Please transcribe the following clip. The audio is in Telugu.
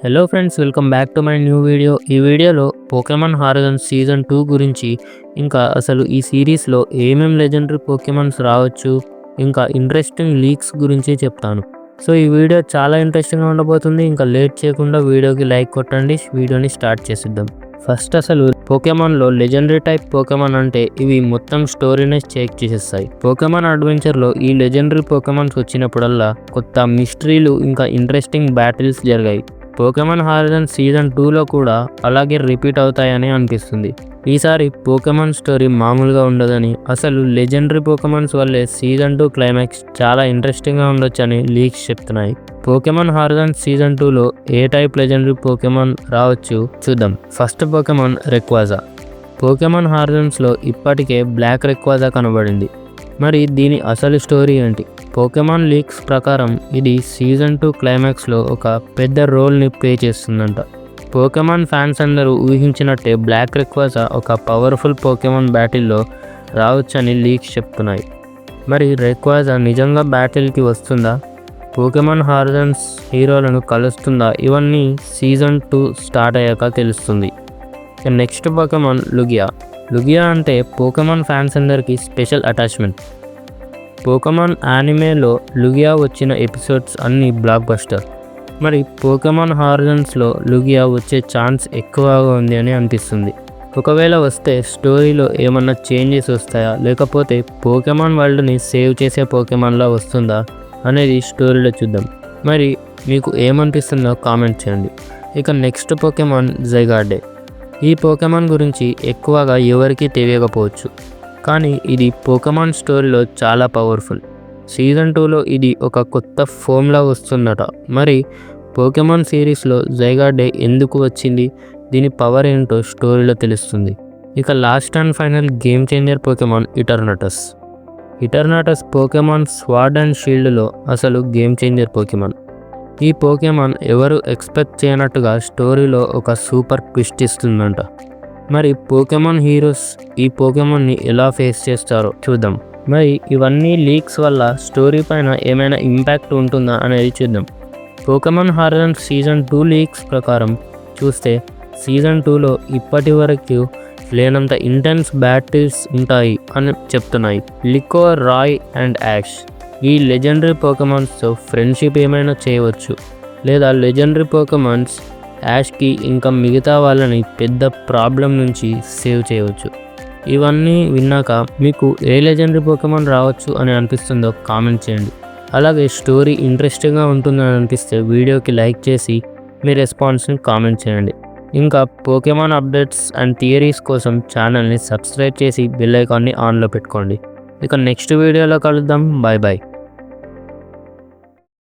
Hello friends, welcome back to my new video. ఈ వీడియోలో పోకెమాన్ హారిజన్స్ సీజన్ 2 గురించి, ఇంకా అసలు ఈ సిరీస్లో ఏమేం లెజెండరీ పోకెమాన్స్ రావచ్చు, ఇంకా ఇంట్రెస్టింగ్ లీక్స్ గురించి చెప్తాను. సో ఈ వీడియో చాలా ఇంట్రెస్టింగ్గా ఉండబోతుంది. ఇంకా లేట్ చేయకుండా వీడియోకి లైక్ కొట్టండి. వీడియోని స్టార్ట్ చేసిద్దాం. ఫస్ట్ అసలు పోకెమాన్లో లెజెండరీ టైప్ పోకెమాన్ అంటే ఇవి మొత్తం స్టోరీనే చేక్ చేసేస్తాయి. పోకెమాన్ అడ్వెంచర్లో ఈ లెజెండరీ పోకెమాన్స్ వచ్చినప్పుడల్లా కొత్త మిస్టరీలు ఇంకా ఇంట్రెస్టింగ్ బ్యాటిల్స్ జరిగాయి. పోకెమాన్ హారిజన్స్ సీజన్ 2లో కూడా అలాగే రిపీట్ అవుతాయని అనిపిస్తుంది. ఈసారి పోకెమాన్ స్టోరీ మామూలుగా ఉండదని, అసలు లెజెండరీ పోకెమాన్స్ వల్లే సీజన్ 2 క్లైమాక్స్ చాలా ఇంట్రెస్టింగ్గా ఉండొచ్చని లీక్స్ చెప్తున్నాయి. పోకెమాన్ హారిజన్స్ సీజన్ 2లో ఏ టైప్ లెజెండరీ పోకెమాన్ రావచ్చు చూద్దాం. First Pokemon Rayquaza. పోకెమాన్ హారిజన్స్లో ఇప్పటికే బ్లాక్ రెక్వాజా కనబడింది. మరి దీని అసలు స్టోరీ ఏంటి? పోకెమాన్ లీక్స్ ప్రకారం ఇది సీజన్ 2 క్లైమాక్స్లో ఒక పెద్ద రోల్ని ప్లే చేస్తుందంట. పోకెమాన్ ఫ్యాన్స్ అందరూ ఊహించినట్టే బ్లాక్ రెక్వాజా ఒక పవర్ఫుల్ పోకెమాన్ బ్యాటిల్లో రావచ్చని లీక్స్ చెప్తున్నాయి. మరి రెక్వాజా నిజంగా బ్యాటిల్కి వస్తుందా? పోకెమాన్ హారిజన్స్ హీరోలను కలుస్తుందా? ఇవన్నీ సీజన్ 2 స్టార్ట్ అయ్యాక తెలుస్తుంది. Next Pokemon లుగియా. లుగియా అంటే పోకెమాన్ ఫ్యాన్స్ అందరికీ స్పెషల్ అటాచ్మెంట్. పోకెమాన్ యానిమేలో లుగియా వచ్చిన ఎపిసోడ్స్ అన్నీ బ్లాక్ బస్టర్. మరి పోకెమాన్ హారిజన్స్లో లుగియా వచ్చే ఛాన్స్ ఎక్కువగా ఉంది అని అనిపిస్తుంది. ఒకవేళ వస్తే స్టోరీలో ఏమన్నా చేంజెస్ వస్తాయా, లేకపోతే పోకెమాన్ వరల్డ్ని సేవ్ చేసే పోకెమాన్లా వస్తుందా అనేది స్టోరీలో చూద్దాం. మరి మీకు ఏమనిపిస్తుందో కామెంట్ చేయండి. ఇక నెక్స్ట్ పోకెమాన్ జైగార్డే. ఈ పోకెమాన్ గురించి ఎక్కువగా ఎవరికీ తెలియకపోవచ్చు, కానీ ఇది పోకెమాన్ స్టోరీలో చాలా పవర్ఫుల్. సీజన్ 2లో ఇది ఒక కొత్త ఫామ్లా వస్తుందట. మరి పోకెమాన్ సిరీస్లో జైగార్డే ఎందుకు వచ్చింది, దీని పవర్ ఏంటో స్టోరీలో తెలుస్తుంది. ఇక last and final game changer Pokemon Eternatus. Eternatus Pokemon Sword and షీల్డ్లో అసలు గేమ్ చేంజర్ పోకెమాన్. ఈ పోకెమాన్ ఎవరు ఎక్స్పెక్ట్ చేయనట్టుగా స్టోరీలో ఒక సూపర్ ట్విస్ట్ ఇస్తుందంట. మరి పోకెమాన్ హీరోస్ ఈ పోకెమాన్ని ఎలా ఫేస్ చేస్తారో చూద్దాం. మరి ఇవన్నీ లీక్స్ వల్ల స్టోరీ పైన ఏమైనా ఇంపాక్ట్ ఉంటుందా అనేది చూద్దాం. పోకెమాన్ హారిజన్స్ సీజన్ 2 లీక్స్ ప్రకారం చూస్తే సీజన్ 2లో ఇప్పటి వరకు లేనంత ఇంటెన్స్ బ్యాటిల్స్ ఉంటాయి అని చెప్తున్నాయి. లికో, రాయ్ అండ్ యాష్ ఈ లెజెండరీ పోకెమాన్స్తో ఫ్రెండ్షిప్ ఏమైనా చేయవచ్చు, లేదా లెజెండరీ పోకెమాన్స్ యాష్కి ఇంకా మిగతా వాళ్ళని పెద్ద ప్రాబ్లం నుంచి సేవ్ చేయవచ్చు. ఇవన్నీ విన్నాక మీకు ఏ లెజెండరీ పోకెమాన్ రావచ్చు అని అనిపిస్తుందో కామెంట్ చేయండి. అలాగే స్టోరీ ఇంట్రెస్టింగ్గా ఉంటుందని అనిపిస్తే వీడియోకి లైక్ చేసి మీ రెస్పాన్స్ని కామెంట్ చేయండి. ఇంకా పోకెమాన్ అప్డేట్స్ అండ్ థియరీస్ కోసం ఛానల్ని సబ్స్క్రైబ్ చేసి బెల్ ఐకాన్ని ఆన్లో పెట్టుకోండి. ఇక నెక్స్ట్ వీడియోలో కలుద్దాం. Bye bye.